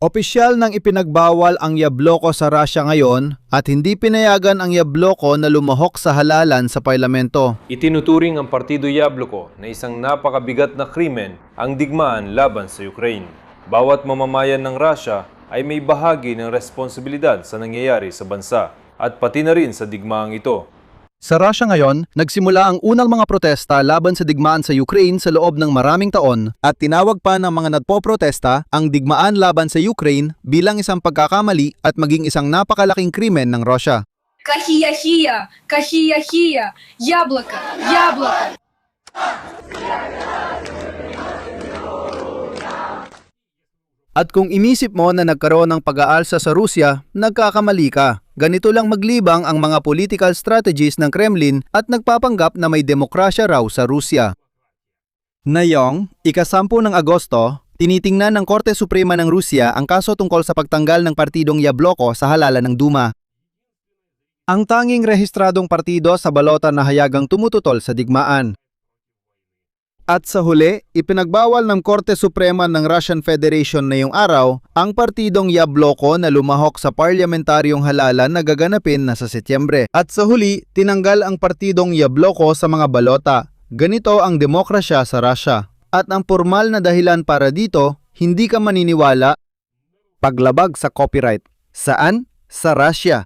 Opisyal nang ipinagbawal ang yabloko sa Russia ngayon at hindi pinayagan ang yabloko na lumahok sa halalan sa parlamento. Itinuturing ang Partido Yabloko na isang napakabigat na krimen ang digmaan laban sa Ukraine. Bawat mamamayan ng Russia ay may bahagi ng responsibilidad sa nangyayari sa bansa at pati na rin sa digmaang ito. Sa Russia ngayon, nagsimula ang unang mga protesta laban sa digmaan sa Ukraine sa loob ng maraming taon at tinawag pa ng mga nagpoprotesta ang digmaan laban sa Ukraine bilang isang pagkakamali at maging isang napakalaking krimen ng Russia. Кахия-хия, кахия-хия, яблоко, яблоко. At kung inisip mo na nagkaroon ng pag-aalsa sa Rusya, nagkakamali ka. Ganito lang maglibang ang mga political strategies ng Kremlin at nagpapanggap na may demokrasya raw sa Rusya. Ngayong, ika-10 ng Agosto, tinitingnan ng Korte Suprema ng Rusya ang kaso tungkol sa pagtanggal ng partidong Yabloko sa halalan ng Duma. Ang tanging rehistradong partido sa balota na hayagang tumututol sa digmaan. At sa huli, ipinagbawal ng Korte Suprema ng Russian Federation ngayong araw ang partidong Yabloko na lumahok sa parlamentaryong halalan na gaganapin na sa Setyembre. At sa huli, tinanggal ang partidong Yabloko sa mga balota. Ganito ang demokrasya sa Russia. At ang formal na dahilan para dito, hindi ka maniniwala, paglabag sa copyright. Saan? Sa Russia.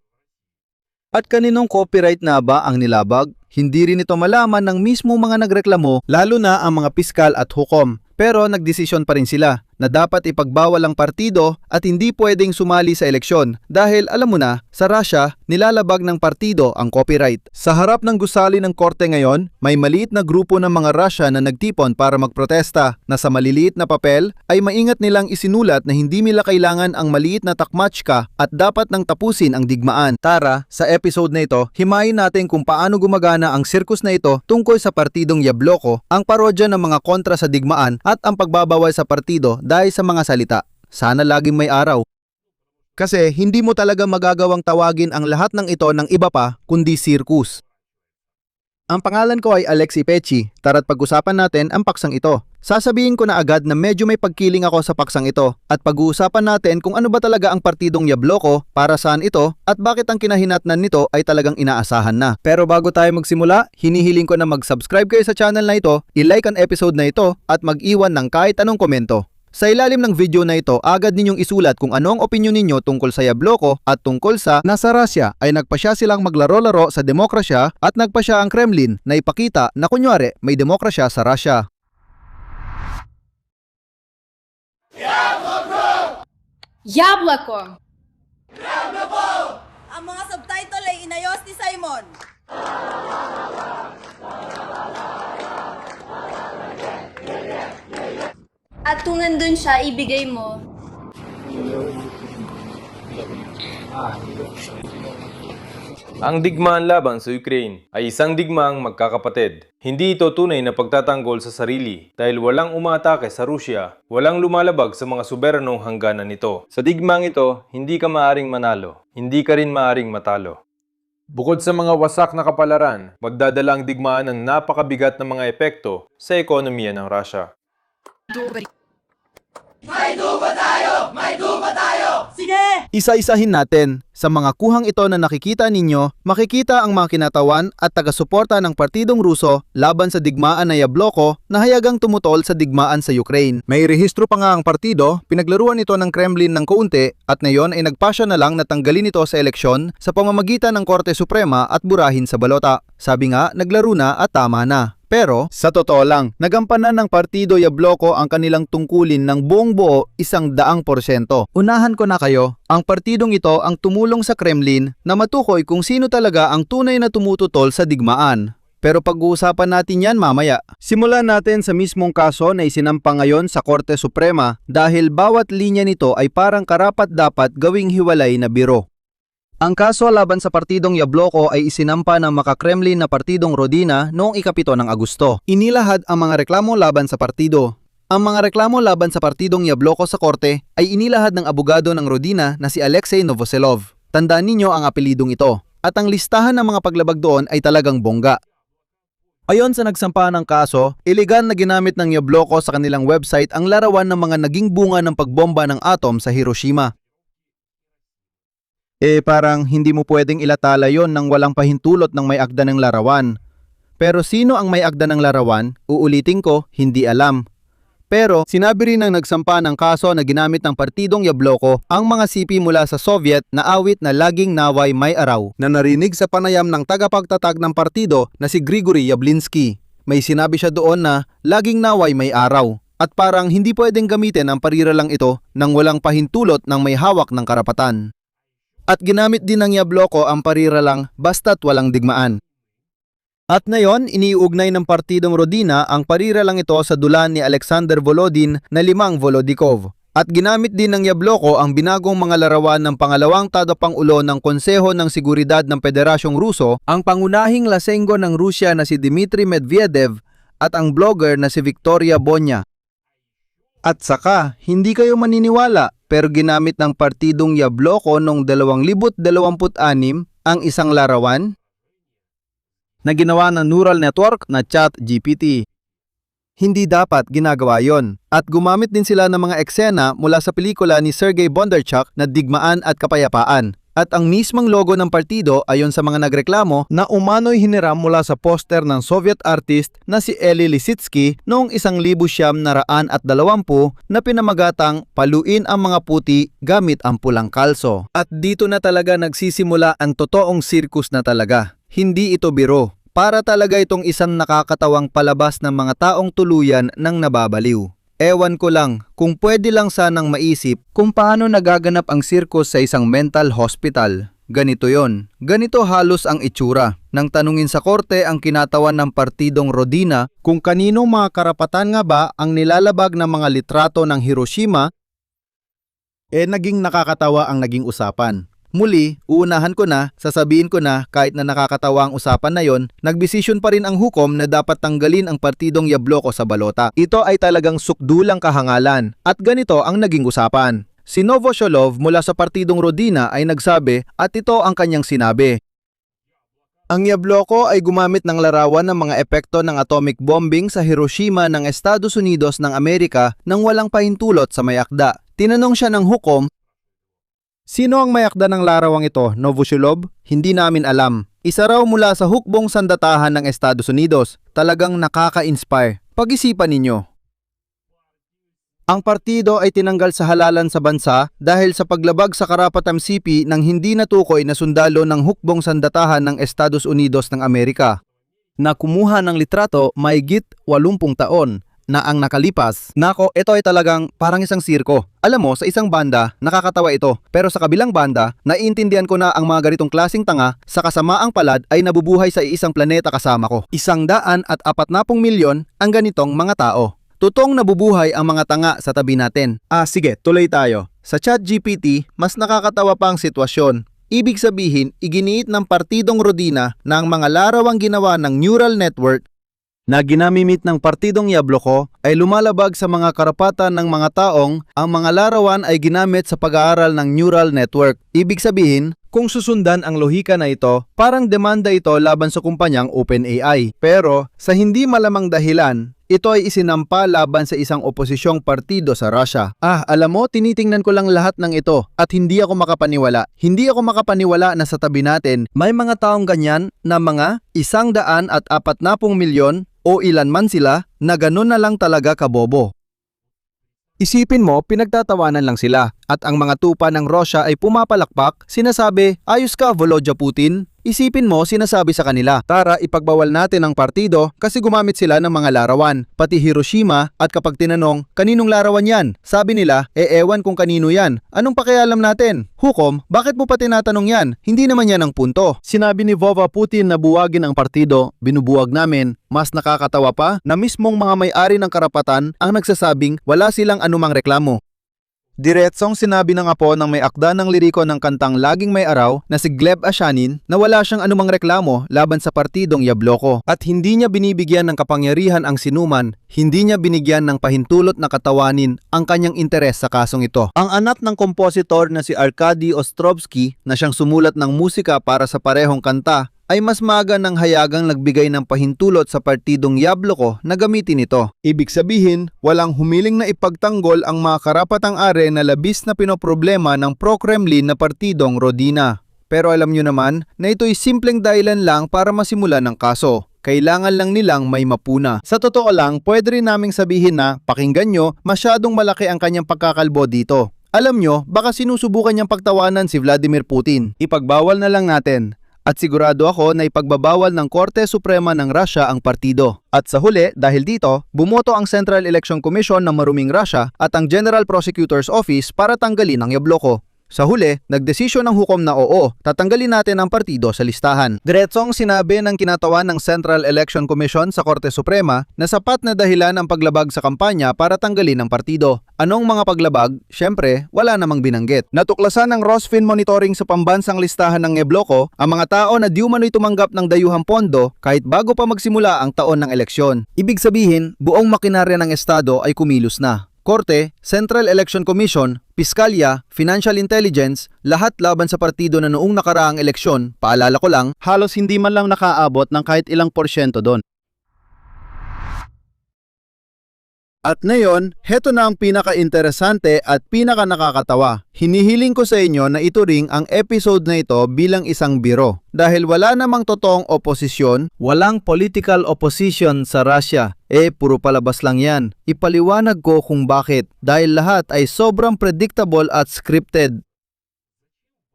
At kaninong copyright na ba ang nilabag? Hindi rin ito malaman ng mismo mga nagreklamo, lalo na ang mga piskal at hukom. Pero nagdesisyon pa rin sila na dapat ipagbawal ang partido at hindi pwedeng sumali sa eleksyon dahil alam mo na, sa Russia, nilalabag ng partido ang copyright. Sa harap ng gusali ng korte ngayon, may maliit na grupo ng mga Russia na nagtipon para magprotesta na sa maliliit na papel ay maingat nilang isinulat na hindi nila kailangan ang maliit na takmachka at dapat nang tapusin ang digmaan. Tara, sa episode na ito, himayin natin kung paano gumagana ang sirkus na ito tungkol sa partidong Yabloko, ang parodya ng mga kontra sa digmaan at ang pagbabawal sa partido dahil sa mga salita. Sana laging may araw. Kasi hindi mo talaga magagawang tawagin ang lahat ng ito ng iba pa kundi sirkus. Ang pangalan ko ay Alexi Pechi. Tara't pag-usapan natin ang paksang ito. Sasabihin ko na agad na medyo may pagkiling ako sa paksang ito at pag-uusapan natin kung ano ba talaga ang partidong Yabloko, para saan ito at bakit ang kinahinatnan nito ay talagang inaasahan na. Pero bago tayo magsimula, hinihiling ko na mag-subscribe kayo sa channel na ito, i-like ang episode na ito at mag-iwan ng kahit anong komento. Sa ilalim ng video na ito, agad ninyong isulat kung ano ang opinyon ninyo tungkol sa Yabloko at tungkol sa nasa Russia ay nagpasya silang maglaro-laro sa demokrasya at nagpasya ang Kremlin na ipakita na kunyari may demokrasya sa Russia. Яблоко. Ang mga subtitle ay inayos ni Simon. At kung nandun siya, ibigay mo. Ang digmaan laban sa Ukraine ay isang digmaang magkakapatid. Hindi ito tunay na pagtatanggol sa sarili dahil walang umaatake sa Rusya, walang lumalabag sa mga suberanong hangganan nito. Sa digmaang ito, hindi ka maaring manalo, hindi ka rin maaring matalo. Bukod sa mga wasak na kapalaran, magdadala ang digmaan ng napakabigat na mga epekto sa ekonomiya ng Russia. Isa-isahin natin. Sa mga kuhang ito na nakikita ninyo, makikita ang mga kinatawan at taga-suporta ng Partidong Ruso laban sa digmaan na Yabloko na hayagang tumutol sa digmaan sa Ukraine. May rehistro pa nga ang partido, pinaglaruan ito ng Kremlin ng kaunti at ngayon ay nagpasya na lang na tanggalin ito sa eleksyon sa pamamagitan ng Korte Suprema at burahin sa balota. Sabi nga, naglaro na at tama na. Pero, sa totoo lang, nagampanan ng Partido Yabloko ang kanilang tungkulin ng buong buo 100%. Unahan ko na kayo, ang partidong ito ang tumulong sa Kremlin na matukoy kung sino talaga ang tunay na tumututol sa digmaan. Pero pag-uusapan natin yan mamaya. Simulan natin sa mismong kaso na isinampa ngayon sa Korte Suprema dahil bawat linya nito ay parang karapat-dapat gawing hiwalay na biro. Ang kaso laban sa partidong Yabloko ay isinampa ng maka-Kremlin na partidong Rodina noong ika-7 ng Agosto. Inilahad ang mga reklamo laban sa partido. Ang mga reklamo laban sa partidong Yabloko sa korte ay inilahad ng abogado ng Rodina na si Alexei Novoselov. Tandaan ninyo ang apelidong ito. At ang listahan ng mga paglabag doon ay talagang bongga. Ayon sa nagsampa ng kaso, iligal na ginamit ng Yabloko sa kanilang website ang larawan ng mga naging bunga ng pagbomba ng atom sa Hiroshima. Parang hindi mo pwedeng ilatala yon nang walang pahintulot ng may akda ng larawan. Pero sino ang may akda ng larawan? Uulitin ko, hindi alam. Pero sinabi rin ng nagsampa ng kaso na ginamit ng partidong Yabloko ang mga sipi mula sa Soviet na awit na Laging Naway May Araw na narinig sa panayam ng tagapagtatag ng partido na si Grigory Yablinski. May sinabi siya doon na Laging Naway May Araw at parang hindi pwedeng gamitin ang pariralang ito nang walang pahintulot ng may hawak ng karapatan. At ginamit din ng Yabloko ang pariralang basta't walang digmaan. At ngayon, iniuugnay ng partidong Rodina ang pariralang ito sa dulan ni Alexander Volodin na 5 Volodikov. At ginamit din ng Yabloko ang binagong mga larawan ng pangalawang tagapangulo ng Konseho ng Seguridad ng Federasyong Ruso, ang pangunahing lasenggo ng Rusya na si Dmitry Medvedev at ang blogger na si Victoria Bonya. At saka, hindi kayo maniniwala, pero ginamit ng partidong Yabloko noong 2026 ang isang larawan na ginawa ng neural network na ChatGPT. Hindi dapat ginagawa yon. At gumamit din sila ng mga eksena mula sa pelikula ni Sergei Bondarchuk na Digmaan at Kapayapaan. At ang mismong logo ng partido ayon sa mga nagreklamo na umano'y hiniram mula sa poster ng Soviet artist na si Eli Lisitsky noong 1920 na pinamagatang paluin ang mga puti gamit ang pulang kalso. At dito na talaga nagsisimula ang totoong sirkus na talaga. Hindi ito biro. Para talaga itong isang nakakatawang palabas ng mga taong tuluyan ng nababaliw. Ewan ko lang kung pwede lang sanang maisip kung paano nagaganap ang sirkus sa isang mental hospital. Ganito yon. Ganito halos ang itsura. Nang tanungin sa korte ang kinatawan ng partidong Rodina kung kaninong mga karapatan nga ba ang nilalabag ng mga litrato ng Hiroshima, naging nakakatawa ang naging usapan. Muli, uunahan ko na, sasabihin ko na kahit na nakakatawa ang usapan na yon, nagbisisyon pa rin ang hukom na dapat tanggalin ang partidong Yabloko sa balota. Ito ay talagang sukdulang kahangalan at ganito ang naging usapan. Si Novosholov mula sa partidong Rodina ay nagsabi at ito ang kanyang sinabi. Ang Yabloko ay gumamit ng larawan ng mga epekto ng atomic bombing sa Hiroshima ng Estados Unidos ng Amerika nang walang pahintulot sa may akda. Tinanong siya ng hukom, sino ang may akda ng larawang ito, Novosholov? Hindi namin alam. Isa raw mula sa hukbong sandatahan ng Estados Unidos. Talagang nakaka-inspire. Pag-isipan ninyo. Ang partido ay tinanggal sa halalan sa bansa dahil sa paglabag sa karapatan-sipi ng hindi natukoy na sundalo ng hukbong sandatahan ng Estados Unidos ng Amerika na kumuha ng litrato mahigit 80 taon na ang nakalipas. Nako, ito ay talagang parang isang sirko. Alam mo, sa isang banda, nakakatawa ito. Pero sa kabilang banda, naiintindihan ko na ang mga ganitong klaseng tanga sa kasamaang palad ay nabubuhay sa isang planeta kasama ko. 140 milyon ang ganitong mga tao. Totoong nabubuhay ang mga tanga sa tabi natin. Sige, tuloy tayo. Sa ChatGPT, mas nakakatawa pa ang sitwasyon. Ibig sabihin, iginiit ng partidong Rodina na ang mga larawang ginawa ng neural network na ginamimit ng partidong Yabloko ay lumalabag sa mga karapatan ng mga taong ang mga larawan ay ginamit sa pag-aaral ng neural network. Ibig sabihin, kung susundan ang lohika na ito, parang demanda ito laban sa kumpanyang OpenAI. Pero sa hindi malamang dahilan, ito ay isinampa laban sa isang oposisyong partido sa Russia. Alam mo, tinitingnan ko lang lahat ng ito at hindi ako makapaniwala. Hindi ako makapaniwala na sa tabi natin may mga taong ganyan na mga 140 milyon o ilan man sila na ganun na lang talaga kabobo. Isipin mo, pinagtatawanan lang sila at ang mga tupa ng Russia ay pumapalakpak, sinasabi, ayos ka Volodya Putin. Isipin mo, sinasabi sa kanila, tara ipagbawal natin ang partido kasi gumamit sila ng mga larawan, pati Hiroshima, at kapag tinanong, kaninong larawan yan? Sabi nila, ewan kung kanino yan. Anong pakialam natin? Hukom, bakit mo pa tinatanong yan? Hindi naman yan ang punto. Sinabi ni Vova Putin na buwagin ang partido, binubuwag namin. Mas nakakatawa pa na mismong mga may-ari ng karapatan ang nagsasabing wala silang anumang reklamo. Diretsong sinabi ng apo ng may akda ng liriko ng kantang Laging May Araw na si Gleb Ashanin na wala siyang anumang reklamo laban sa partidong Yabloko at hindi niya binibigyan ng kapangyarihan ang sinuman, hindi niya binigyan ng pahintulot na katawanin ang kanyang interes sa kasong ito. Ang anak ng kompositor na si Arkady Ostrovsky na siyang sumulat ng musika para sa parehong kanta ay mas maaga ng hayagang nagbigay ng pahintulot sa partidong Yabloko na gamitin ito. Ibig sabihin, walang humiling na ipagtanggol ang mga karapatang-are na labis na pinoproblema ng pro-Kremlin na partidong Rodina. Pero alam nyo naman na ito'y simpleng dahilan lang para masimulan ng kaso. Kailangan lang nilang may mapuna. Sa totoo lang, pwede rin naming sabihin na, pakinggan nyo, masyadong malaki ang kanyang pagkakalbo dito. Alam nyo, baka sinusubukan niyang pagtawanan si Vladimir Putin. Ipagbawal na lang natin. At sigurado ako na ipagbabawal ng Korte Suprema ng Russia ang partido. At sa huli, dahil dito, bumoto ang Central Election Commission ng Maruming Russia at ang General Prosecutor's Office para tanggalin ang Yabloko. Sa huli, nagdesisyon ng hukom na oo, tatanggalin natin ang partido sa listahan. Diretsong sinabi ng kinatawan ng Central Election Commission sa Korte Suprema na sapat na dahilan ang paglabag sa kampanya para tanggalin ang partido. Anong mga paglabag? Siyempre, wala namang binanggit. Natuklasan ng Rosfin Monitoring sa pambansang listahan ng Yabloko ang mga tao na di umano'y tumanggap ng dayuhang pondo kahit bago pa magsimula ang taon ng eleksyon. Ibig sabihin, buong makinarya ng Estado ay kumilos na. Korte, Central Election Commission, Piskalya, Financial Intelligence, lahat laban sa partido na noong nakaraang eleksyon, paalala ko lang, halos hindi man lang nakaabot ng kahit ilang porsyento doon. At ngayon, heto na ang pinaka-interesante at pinaka-nakakatawa. Hinihiling ko sa inyo na ituring ang episode na ito bilang isang biro. Dahil wala namang totoong oposisyon, walang political opposition sa Russia. Puro palabas lang yan. Ipaliwanag ko kung bakit. Dahil lahat ay sobrang predictable at scripted.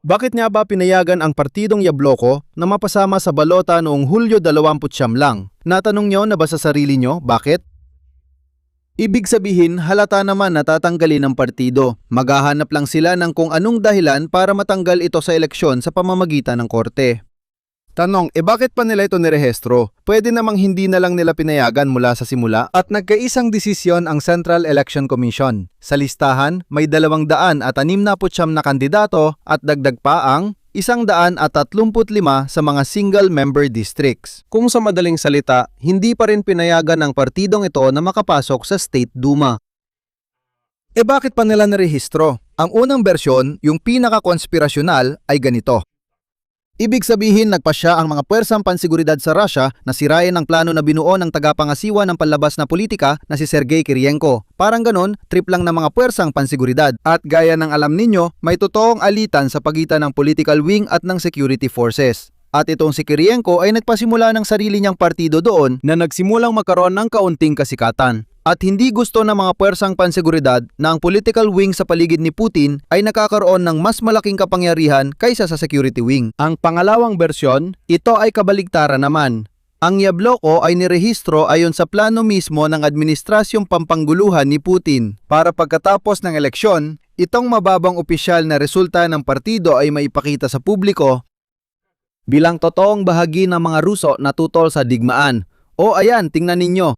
Bakit nga ba pinayagan ang partidong Yabloko na mapasama sa balota noong Hulyo 29 lang? Natanong nyo na ba sa sarili nyo, bakit? Ibig sabihin, halata naman na tatanggalin ang partido. Maghahanap lang sila ng kung anong dahilan para matanggal ito sa eleksyon sa pamamagitan ng korte. Tanong, bakit pa nila ito nirehistro? Pwede namang hindi na lang nila pinayagan mula sa simula at nagkaisang desisyon ang Central Election Commission. Sa listahan, may 269 na kandidato at dagdag pa ang 135 sa mga single-member districts. Kung sa madaling salita, hindi pa rin pinayagan ng partidong ito na makapasok sa State Duma. Bakit pa nila narehistro? Ang unang bersyon, yung pinaka-konspirasyonal, ay ganito. Ibig sabihin, nagpasya ang mga puwersang pansiguridad sa Russia na sirain ang plano na binuo ng tagapangasiwa ng panlabas na politika na si Sergei Kirienko. Parang ganon, trip lang ng mga puwersang pansiguridad. At gaya ng alam ninyo, may totoong alitan sa pagitan ng political wing at ng security forces. At itong si Kirienko ay nagpasimula ng sarili niyang partido doon na nagsimulang magkaroon ng kaunting kasikatan. At hindi gusto ng mga puwersang pansiguridad na ang political wing sa paligid ni Putin ay nakakaroon ng mas malaking kapangyarihan kaysa sa security wing. Ang pangalawang bersyon, ito ay kabaligtaran naman. Ang Yabloko ay nirehistro ayon sa plano mismo ng administrasyong pampanguluhan ni Putin. Para pagkatapos ng eleksyon, itong mababang opisyal na resulta ng partido ay maipakita sa publiko bilang totoong bahagi ng mga Ruso na tutol sa digmaan. O ayan, tingnan ninyo.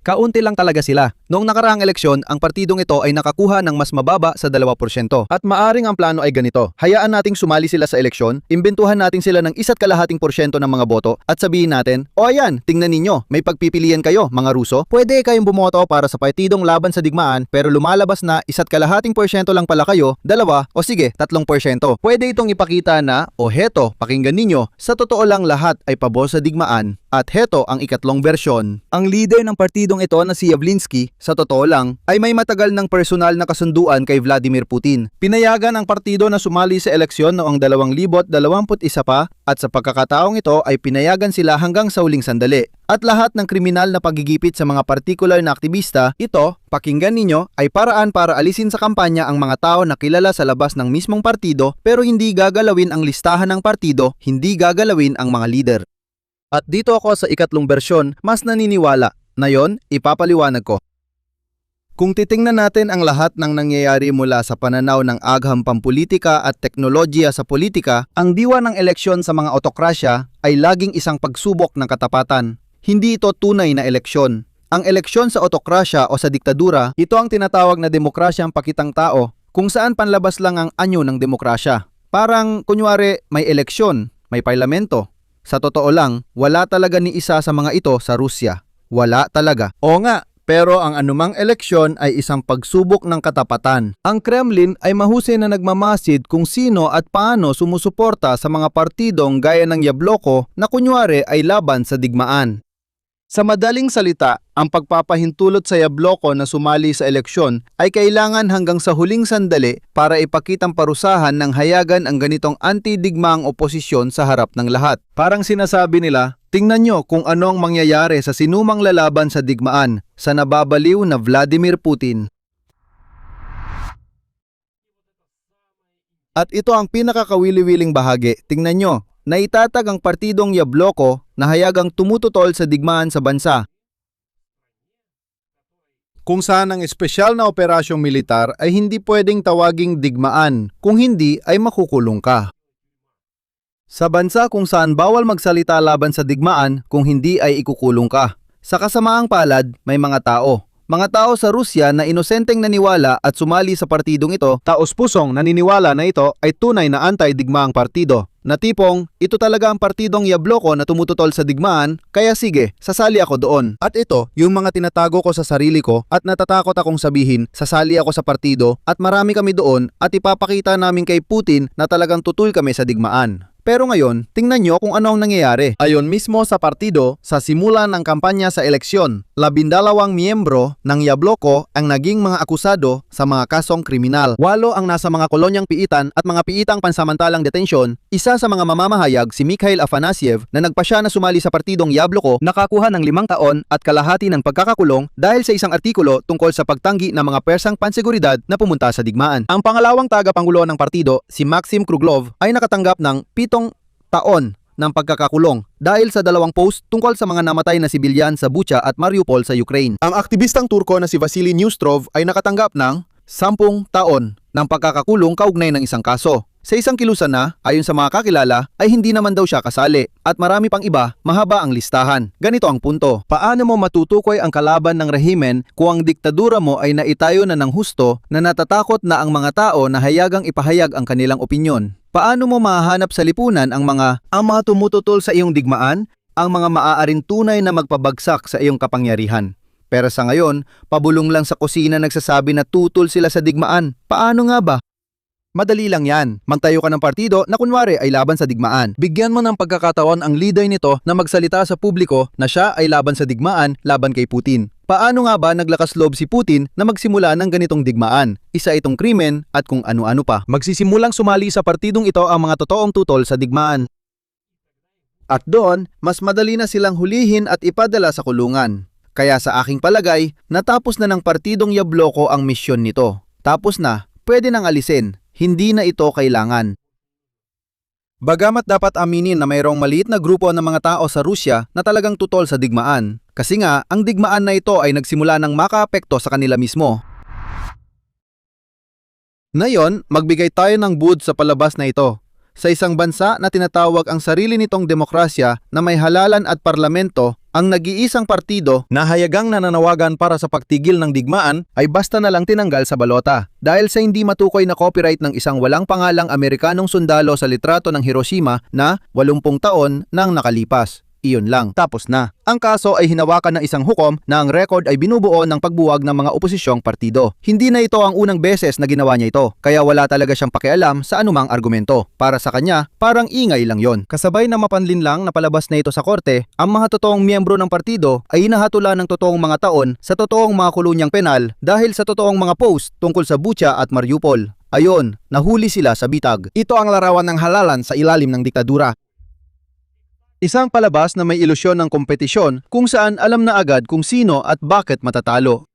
Kaunti lang talaga sila. Noong nakaraang eleksyon, ang partidong ito ay nakakuha ng mas mababa sa 2%. At maaring ang plano ay ganito. Hayaan nating sumali sila sa eleksyon, imbentuhan natin sila ng 1.5% ng mga boto at sabihin natin, o ayan, tingnan ninyo, may pagpipilian kayo, mga Ruso. Pwede kayong bumoto para sa partidong laban sa digmaan pero lumalabas na 1.5% lang pala kayo, 2 o sige, 3%. Pwede itong ipakita na, o heto, pakinggan ninyo, sa totoo lang lahat ay pabor sa digmaan. At heto ang ikatlong bersyon. Ang leader ng partidong ito na si Yavlinsky, sa totoo lang, ay may matagal ng personal na kasunduan kay Vladimir Putin. Pinayagan ang partido na sumali sa eleksyon noong 2021 pa at sa pagkakataong ito ay pinayagan sila hanggang sa huling sandali. At lahat ng kriminal na pagigipit sa mga partikular na aktivista, ito, pakinggan ninyo, ay paraan para alisin sa kampanya ang mga tao na kilala sa labas ng mismong partido pero hindi gagalawin ang listahan ng partido, hindi gagalawin ang mga leader. At dito ako sa ikatlong bersyon, mas naniniwala. Na yon, ipapaliwanag ko. Kung titingnan natin ang lahat ng nangyayari mula sa pananaw ng agham pampolitika at teknolohiya sa politika, ang diwa ng eleksyon sa mga otokrasya ay laging isang pagsubok ng katapatan. Hindi ito tunay na eleksyon. Ang eleksyon sa otokrasya o sa diktadura, ito ang tinatawag na demokrasyang pakitang tao, kung saan panlabas lang ang anyo ng demokrasya. Parang, kunyari, may eleksyon, may parlamento. Sa totoo lang, wala talaga ni isa sa mga ito sa Rusya. Wala talaga. O nga, Pero ang anumang eleksyon ay isang pagsubok ng katapatan. Ang Kremlin ay mahusay na nagmamasid kung sino at paano sumusuporta sa mga partidong gaya ng Yabloko na kunyari ay laban sa digmaan. Sa madaling salita, ang pagpapahintulot sa Yabloko na sumali sa eleksyon ay kailangan hanggang sa huling sandali para ipakitang parusahan ng hayagan ang ganitong anti-digmaang oposisyon sa harap ng lahat. Parang sinasabi nila, tingnan nyo kung ano ang mangyayari sa sinumang lalaban sa digmaan, sa nababaliw na Vladimir Putin. At ito ang pinakakawili-wiling bahagi. Tingnan nyo, naitatag ang partidong Yabloko na hayagang tumututol sa digmaan sa bansa, kung saan ang espesyal na operasyong militar ay hindi pwedeng tawaging digmaan, kung hindi ay makukulong ka. Sa bansa kung saan bawal magsalita laban sa digmaan, kung hindi ay ikukulong ka. Sa kasamaang palad, may mga tao. Mga tao sa Rusya na inosenteng naniwala at sumali sa partidong ito, taos-pusong naniniwala na ito ay tunay na anti-digmaang partido. Na tipong, ito talaga ang partidong Yabloko na tumututol sa digmaan, kaya sige, sasali ako doon. At ito, yung mga tinatago ko sa sarili ko at natatakot akong sabihin, sasali ako sa partido at marami kami doon at ipapakita namin kay Putin na talagang tutul kami sa digmaan. Pero ngayon, tingnan nyo kung ano ang nangyayari. Ayon mismo sa partido, sa simula ng kampanya sa eleksyon, 12 miyembro ng Yabloko ang naging mga akusado sa mga kasong kriminal. 8 ang nasa mga kolonyang piitan at mga piitang pansamantalang detensyon. Isa sa mga mamamahayag, si Mikhail Afanasyev, na nagpasya na sumali sa partidong Yabloko, nakakuha ng 5 taon at kalahati ng pagkakakulong dahil sa isang artikulo tungkol sa pagtanggi ng mga persang panseguridad na pumunta sa digmaan. Ang pangalawang tagapangulo ng partido, si Maxim Kruglov, ay nakatanggap ng 7 taon ng pagkakakulong dahil sa 2 post tungkol sa mga namatay na sibilyan sa Bucha at Mariupol sa Ukraine. Ang aktivistang Turko na si Vasily Neustrov ay nakatanggap ng 10 taon ng pagkakakulong kaugnay ng isang kaso. Sa isang kilusan na, ayon sa mga kakilala, ay hindi naman daw siya kasali at marami pang iba, mahaba ang listahan. Ganito ang punto, paano mo matutukoy ang kalaban ng rehimen kung ang diktadura mo ay naitayo na ng husto na natatakot na ang mga tao na hayagang ipahayag ang kanilang opinyon? Paano mo mahahanap sa lipunan ang mga tumututol sa iyong digmaan, ang mga maaaring tunay na magpabagsak sa iyong kapangyarihan? Pero sa ngayon, pabulong lang sa kusina nagsasabi na tutol sila sa digmaan. Paano nga ba? Madali lang yan. Magtayo ka ng partido na kunwari ay laban sa digmaan. Bigyan mo ng pagkakataon ang leader nito na magsalita sa publiko na siya ay laban sa digmaan, laban kay Putin. Paano nga ba naglakas loob si Putin na magsimula ng ganitong digmaan? Isa itong krimen at kung ano-ano pa. Magsisimulang sumali sa partidong ito ang mga totoong tutol sa digmaan. At doon, mas madali na silang hulihin at ipadala sa kulungan. Kaya sa aking palagay, natapos na ng partidong Yabloko ang misyon nito. Tapos na, pwede nang alisin. Hindi na ito kailangan. Bagamat dapat aminin na mayroong maliit na grupo ng mga tao sa Rusya na talagang tutol sa digmaan. Kasi nga, ang digmaan na ito ay nagsimula ng makaapekto sa kanila mismo. Ngayon, magbigay tayo ng buod sa palabas na ito. Sa isang bansa na tinatawag ang sarili nitong demokrasya na may halalan at parlamento, ang nag-iisang partido na hayagang nananawagan para sa pagtigil ng digmaan ay basta na lang tinanggal sa balota dahil sa hindi matukoy na copyright ng isang walang pangalang Amerikanong sundalo sa litrato ng Hiroshima na 80 taon nang nakalipas. Iyon lang, tapos na. Ang kaso ay hinawakan ng isang hukom na ang record ay binubuo ng pagbuwag ng mga oposisyong partido. Hindi na ito ang unang beses na ginawa niya ito, kaya wala talaga siyang pakialam sa anumang argumento. Para sa kanya, parang ingay lang yon. Kasabay na mapanlin lang na palabas na ito sa korte, ang mga totoong miyembro ng partido ay hinahatulan ng totoong mga taon sa totoong mga kolonyang penal dahil sa totoong mga post tungkol sa Bucha at Mariupol. Ayon, nahuli sila sa bitag. Ito ang larawan ng halalan sa ilalim ng diktadura. Isang palabas na may ilusyon ng kompetisyon kung saan alam na agad kung sino at bakit matatalo.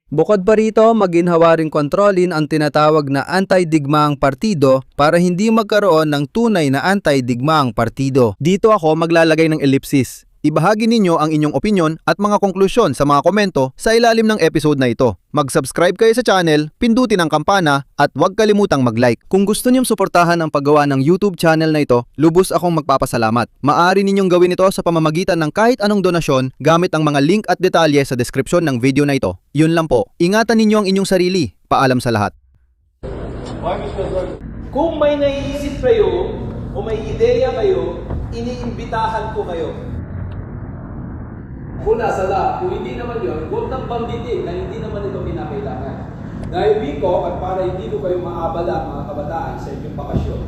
Bukod pa rito, maginhawa ring kontrolin ang tinatawag na anti-digmaang partido para hindi magkaroon ng tunay na anti-digmaang partido. Dito ako maglalagay ng ellipsis. Ibahagi ninyo ang inyong opinyon at mga konklusyon sa mga komento sa ilalim ng episode na ito. Mag-subscribe kayo sa channel, pindutin ang kampana at huwag kalimutang mag-like. Kung gusto niyong suportahan ang paggawa ng YouTube channel na ito, lubos akong magpapasalamat. Maaari ninyong gawin ito sa pamamagitan ng kahit anong donasyon gamit ang mga link at detalye sa description ng video na ito. Yun lang po. Ingatan ninyo ang inyong sarili. Paalam sa lahat. Kung may naiisip kayo o may ideya kayo, iniimbitahan ko kayo. Kung nasa lahat, kung hindi naman yun, huwag nang banggitin na hindi naman ito pinakailangan. Dahil wiko at para hindi ko kayo maabala mga kabataan sa inyong bakasyon.